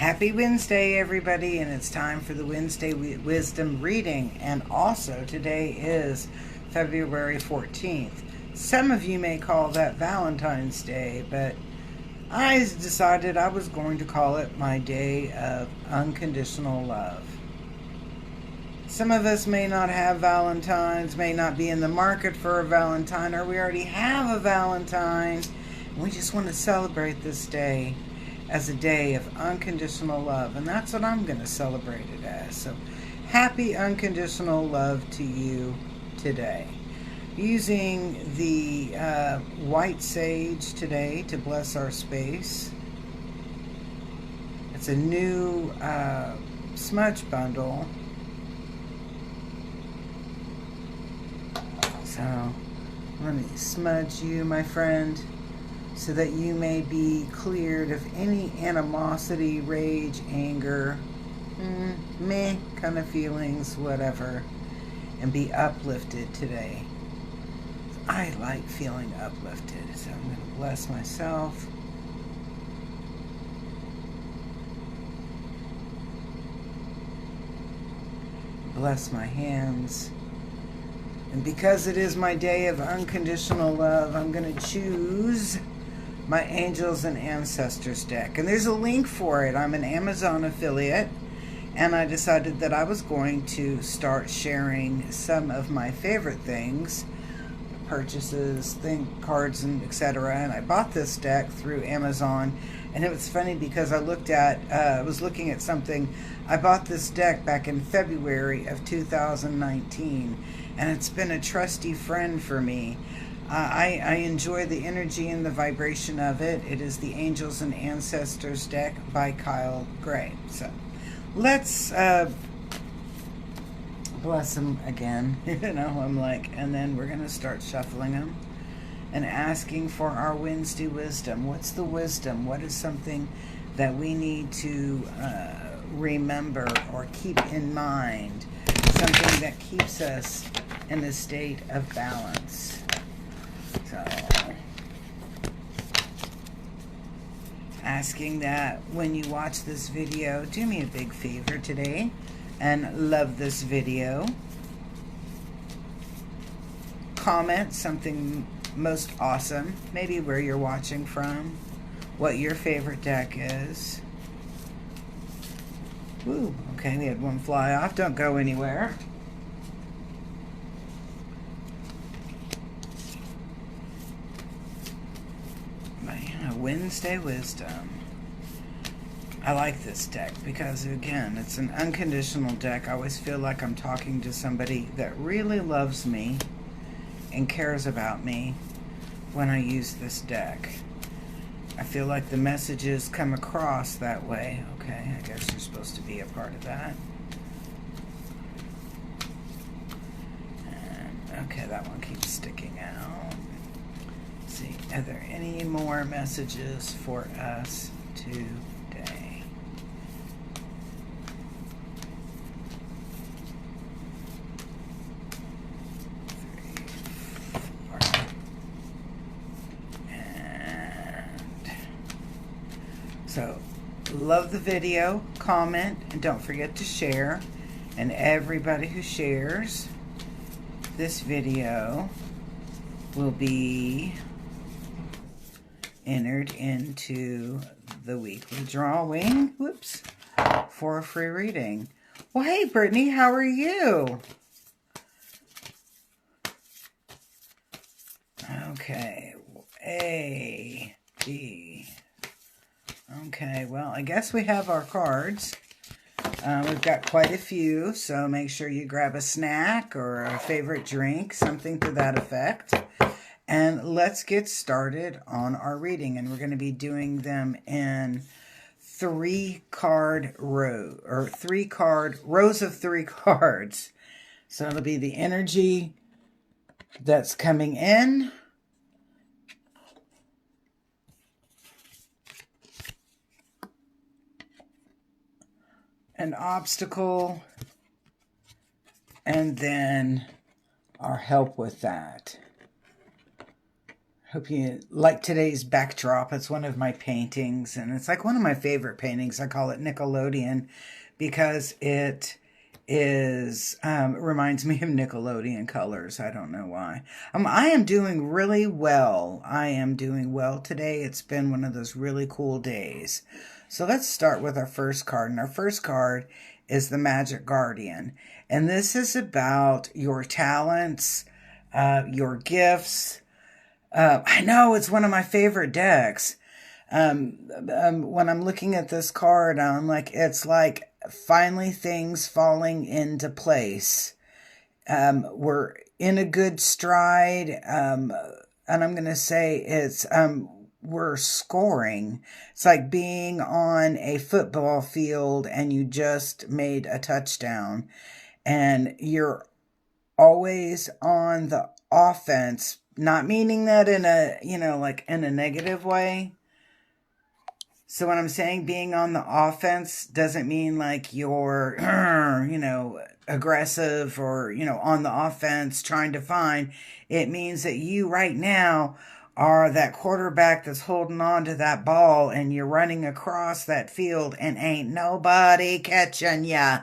Happy Wednesday, everybody, and it's time for the Wednesday Wisdom reading. And also, today is February 14th. Some of you may call that Valentine's Day, but I decided I was going to call it my day of unconditional love. Some of us may not have Valentines, may not be in the market for a Valentine, or we already have a Valentine. We just want to celebrate this day as a day of unconditional love, and that's what I'm going to celebrate it as. So happy unconditional love to you today. Using the white sage today to bless our space. It's a new smudge bundle. So let me smudge you, my friend, so that you may be cleared of any animosity, rage, anger, meh kind of feelings, whatever, and be uplifted today. I like feeling uplifted, so I'm going to bless myself. Bless my hands. And because it is my day of unconditional love, I'm going to choose my Angels and Ancestors deck. And there's a link for it. I'm an Amazon affiliate, and I decided that I was going to start sharing some of my favorite things, purchases, cards, and etc. And I bought this deck through Amazon, and it was funny because I was looking at something. I bought this deck back in February of 2019, and it's been a trusty friend for me. I enjoy the energy and the vibration of it. It is the Angels and Ancestors deck by Kyle Gray. So let's bless them again. I'm like, and then we're going to start shuffling them and asking for our Wednesday wisdom. What's the wisdom? What is something that we need to remember or keep in mind? Something that keeps us in a state of balance. So, asking that when you watch this video, do me a big favor today and love this video. Comment something most awesome, maybe where you're watching from, what your favorite deck is. Woo, okay, we had one fly off. Don't go anywhere. Wednesday Wisdom. I like this deck because, again, it's an unconditional deck. I always feel like I'm talking to somebody that really loves me and cares about me when I use this deck. I feel like the messages come across that way. Okay, I guess you're supposed to be a part of that. And, okay, that one keeps sticking out. Let's see, are there any more messages for us today? So, love the video, comment, and don't forget to share. And everybody who shares this video will be entered into the weekly drawing, for a free reading. Well, hey, Brittany, how are you? Okay, A, B. Okay, well, I guess we have our cards. We've got quite a few, so make sure you grab a snack or a favorite drink, something to that effect. And let's get started on our reading. And we're going to be doing them in rows of 3 cards. So it'll be the energy that's coming in, an obstacle, and then our help with that. Hope you like today's backdrop. It's one of my paintings, and it's like one of my favorite paintings. I call it Nickelodeon because it reminds me of Nickelodeon colors. I don't know why. I am doing really well. I am doing well today. It's been one of those really cool days. So let's start with our first card. And our first card is the Magic Guardian. And this is about your talents, your gifts. I know it's one of my favorite decks. When I'm looking at this card, I'm like, it's like finally things falling into place. We're in a good stride. And I'm going to say we're scoring. It's like being on a football field and you just made a touchdown and you're always on the offense, not meaning that in a, like in a negative way. So when I'm saying being on the offense doesn't mean like you're, aggressive or, on the offense trying to find. It means that you right now are that quarterback that's holding on to that ball and you're running across that field and ain't nobody catching ya.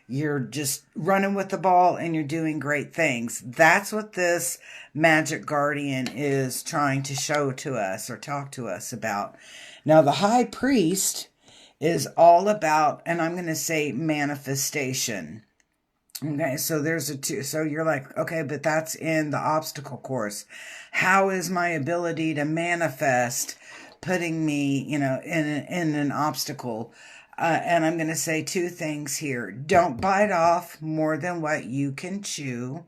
You're just running with the ball and you're doing great things. That's what this Magic Guardian is trying to show to us or talk to us about. Now, the High Priest is all about, and I'm going to say manifestation. Okay, so there's a two. So you're like, okay, but that's in the obstacle course. How is my ability to manifest putting me, in an obstacle? And I'm going to say two things here. Don't bite off more than what you can chew.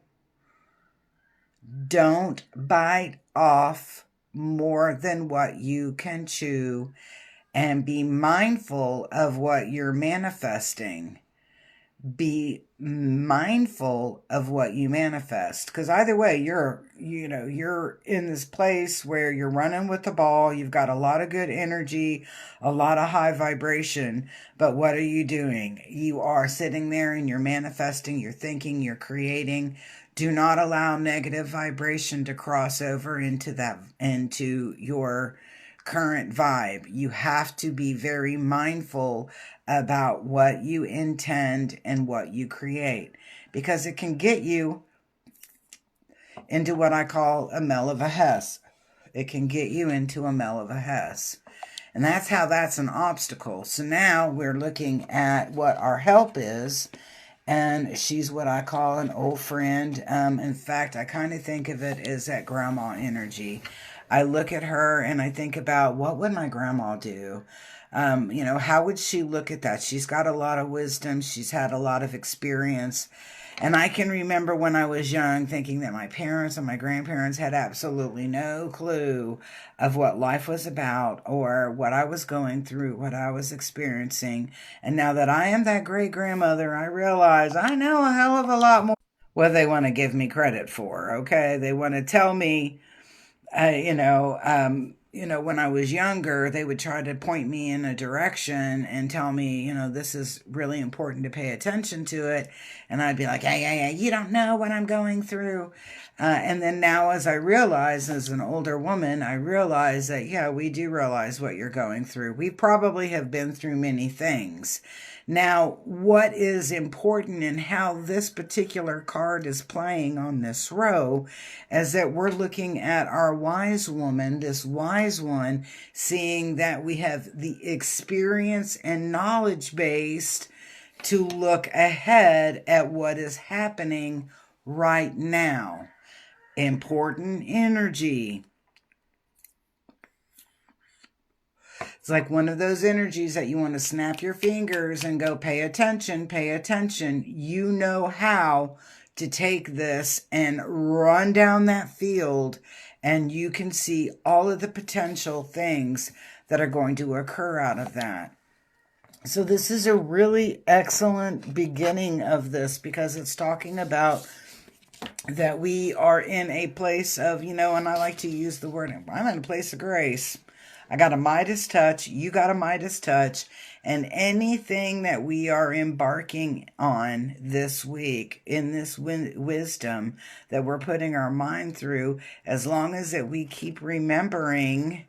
Don't bite off more than what you can chew. And be mindful of what you're manifesting. Be mindful of what you manifest, because either way you're in this place where you're running with the ball, you've got a lot of good energy, a lot of high vibration, but what are you doing? You are sitting there and you're manifesting, you're thinking, you're creating. Do not allow negative vibration to cross over into your current vibe. You have to be very mindful about what you intend and what you create, because it can get you into what I call a mel of a Hess. It can get you into a mel of a Hess. And that's how that's an obstacle. So now we're looking at what our help is. And she's what I call an old friend. In fact, I kind of think of it as that grandma energy. I look at her and I think about, what would my grandma do? How would she look at that? She's got a lot of wisdom. She's had a lot of experience. And I can remember when I was young thinking that my parents and my grandparents had absolutely no clue of what life was about or what I was going through, what I was experiencing. And now that I am that great grandmother, I realize I know a hell of a lot more what they want to give me credit for. Okay. They want to tell me, when I was younger, they would try to point me in a direction and tell me, this is really important to pay attention to it. And I'd be like, hey, you don't know what I'm going through. And then now as I realize, as an older woman, I realize that, yeah, we do realize what you're going through. We probably have been through many things. Now, what is important in how this particular card is playing on this row is that we're looking at our wise woman, this wise one, seeing that we have the experience and knowledge based to look ahead at what is happening right now. Important energy. It's like one of those energies that you want to snap your fingers and go, pay attention, pay attention. You know how to take this and run down that field, and you can see all of the potential things that are going to occur out of that. So this is a really excellent beginning of this, because it's talking about that we are in a place of, and I like to use the word, I'm in a place of grace. I got a Midas touch. You got a Midas touch. And anything that we are embarking on this week in this wisdom that we're putting our mind through, as long as that we keep remembering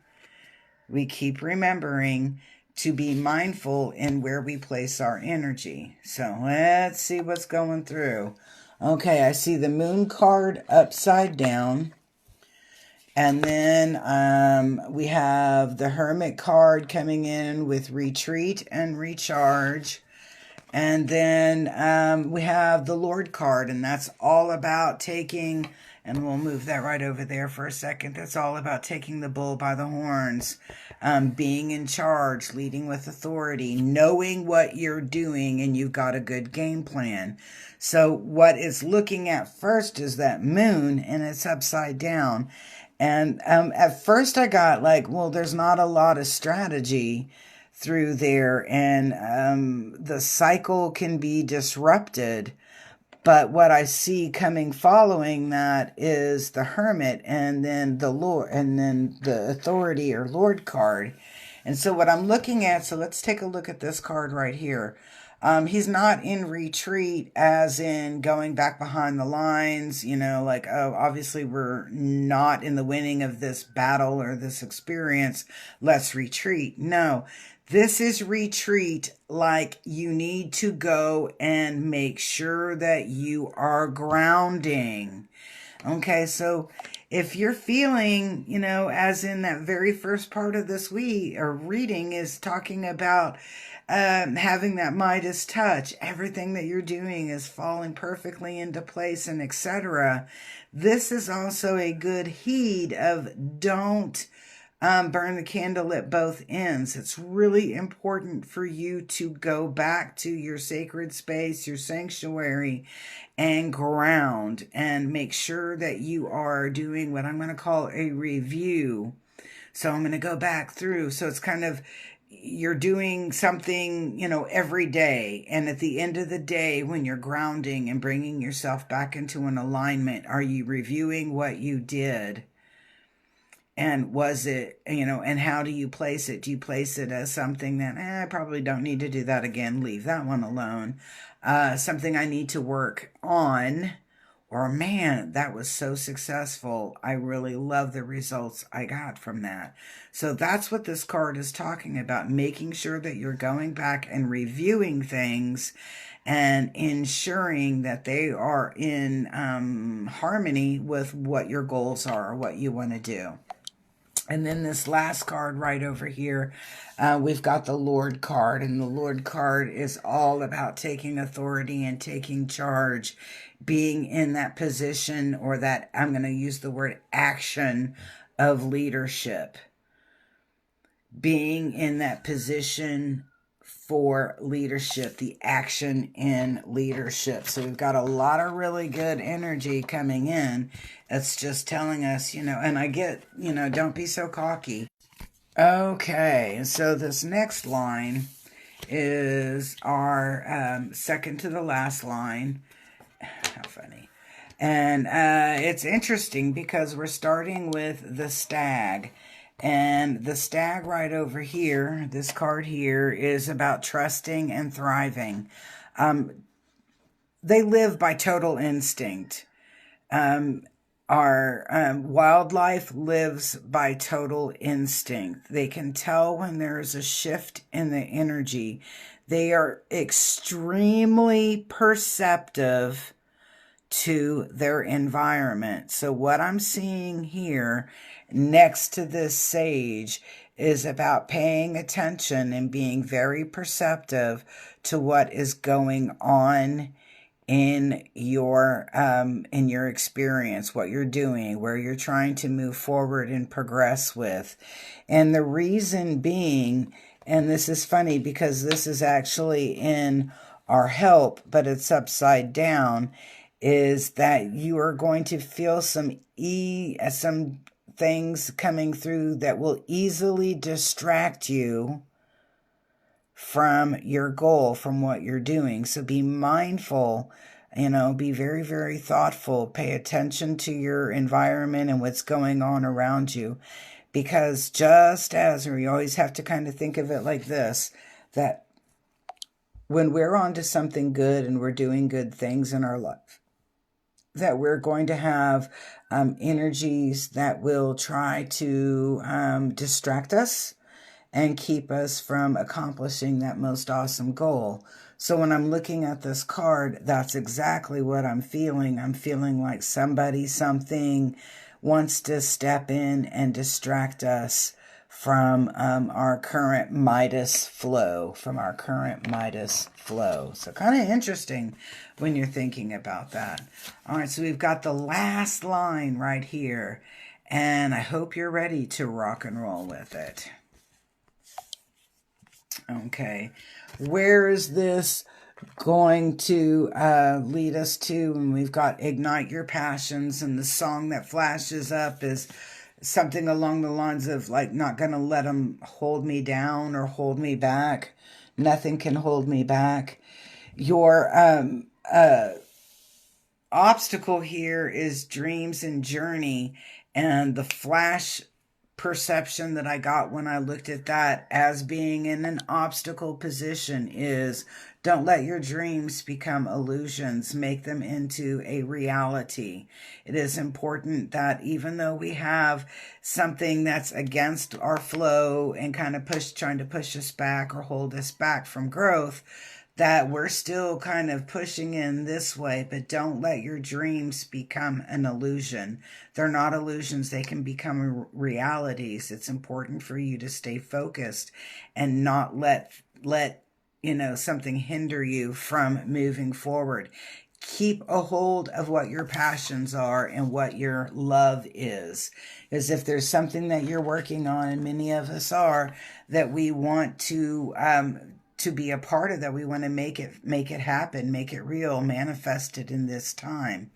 to be mindful in where we place our energy. So let's see what's going through. Okay, I see the moon card upside down. And then we have the Hermit card coming in with retreat and recharge. And then we have the Lord card, and that's all about taking, and we'll move that right over there for a second. That's all about taking the bull by the horns, being in charge, leading with authority, knowing what you're doing, and you've got a good game plan. So what it's looking at first is that moon, and it's upside down. And at first I got like, well, there's not a lot of strategy through there, and the cycle can be disrupted. But what I see coming following that is the Hermit, and then the Lord, and then the Authority or Lord card. And so what I'm looking at, so let's take a look at this card right here. He's not in retreat as in going back behind the lines, like, oh, obviously we're not in the winning of this battle or this experience. Let's retreat. No, this is retreat like you need to go and make sure that you are grounding. Okay, so if you're feeling, as in that very first part of this week or reading is talking about having that Midas touch, everything that you're doing is falling perfectly into place and etc. This is also a good heed of don't burn the candle at both ends. It's really important for you to go back to your sacred space, your sanctuary, and ground and make sure that you are doing what I'm going to call a review. So I'm going to go back through. So it's kind of, you're doing something, every day. And at the end of the day, when you're grounding and bringing yourself back into an alignment, are you reviewing what you did? And was it, and how do you place it? Do you place it as something that, I probably don't need to do that again, leave that one alone? Something I need to work on, or man, that was so successful. I really love the results I got from that. So that's what this card is talking about, making sure that you're going back and reviewing things and ensuring that they are in harmony with what your goals are or what you want to do. And then this last card right over here, we've got the Lord card. And the Lord card is all about taking authority and taking charge, being in that position, or that, I'm going to use the word action of leadership. Being in that position for leadership, the action in leadership. So we've got a lot of really good energy coming in. It's just telling us, and I get, don't be so cocky. Okay, so this next line is our second to the last line. How funny. And it's interesting because we're starting with the stag. And the stag right over here, this card here, is about trusting and thriving. They live by total instinct. Our wildlife lives by total instinct. They can tell when there is a shift in the energy. They are extremely perceptive to their environment. So what I'm seeing here next to this sage is about paying attention and being very perceptive to what is going on in your experience, what you're doing, where you're trying to move forward and progress with. And the reason being, and this is funny because this is actually in our help, but it's upside down, is that you are going to feel some things coming through that will easily distract you from your goal, from what you're doing. So be mindful, be very, very thoughtful. Pay attention to your environment and what's going on around you, Because just as, or you always have to kind of think of it like this, that when we're on to something good and we're doing good things in our life, that we're going to have energies that will try to distract us and keep us from accomplishing that most awesome goal. So when I'm looking at this card, that's exactly what I'm feeling. I'm feeling like somebody, something wants to step in and distract us from our current Midas flow, So kind of interesting when you're thinking about that. All right, so we've got the last line right here, and I hope you're ready to rock and roll with it. Okay, where is this going to lead us to? And we've got Ignite Your Passions, and the song that flashes up is something along the lines of like, not going to let them hold me down or hold me back. Nothing can hold me back. Your obstacle here is dreams and journey, and the flash perception that I got when I looked at that as being in an obstacle position is, don't let your dreams become illusions. Make them into a reality. It is important that even though we have something that's against our flow and kind of trying to push us back or hold us back from growth, that we're still kind of pushing in this way, but don't let your dreams become an illusion. They're not illusions. They can become realities. It's important for you to stay focused and not let something hinder you from moving forward. Keep a hold of what your passions are and what your love is. Because if there's something that you're working on, and many of us are, that we want to be a part of, that we want to make it happen, make it real, manifest it in this time.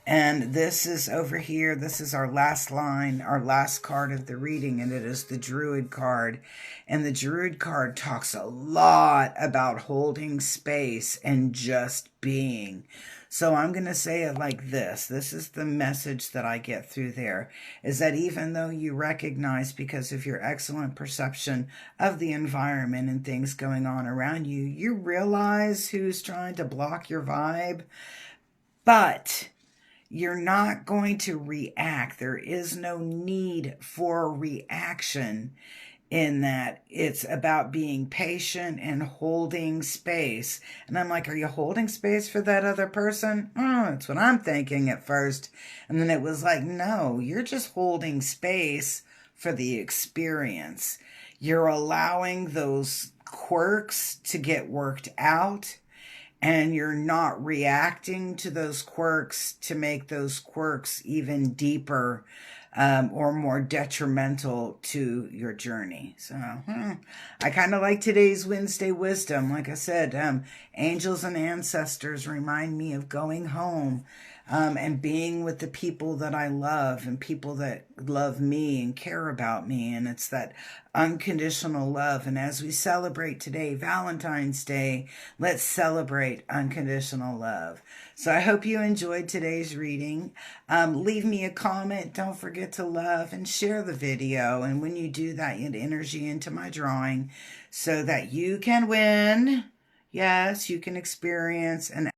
And this is over here. This is our last line, our last card of the reading, and it is the Druid card. And the Druid card talks a lot about holding space and just being. So I'm going to say it like this. This is the message that I get through there, is that even though you recognize, because of your excellent perception of the environment and things going on around you, you realize who's trying to block your vibe, but you're not going to react. There is no need for reaction in that. It's about being patient and holding space. And I'm like, are you holding space for that other person? Oh, that's what I'm thinking at first. And then it was like, no, you're just holding space for the experience. You're allowing those quirks to get worked out, and you're not reacting to those quirks to make those quirks even deeper or more detrimental to your journey. So I kind of like today's Wednesday wisdom. Like I said, angels and ancestors remind me of going home and being with the people that I love and people that love me and care about me. And it's that unconditional love. And as we celebrate today, Valentine's Day, let's celebrate unconditional love. So I hope you enjoyed today's reading. Leave me a comment. Don't forget to love and share the video. And when you do that, you get energy into my drawing so that you can win. Yes, you can experience an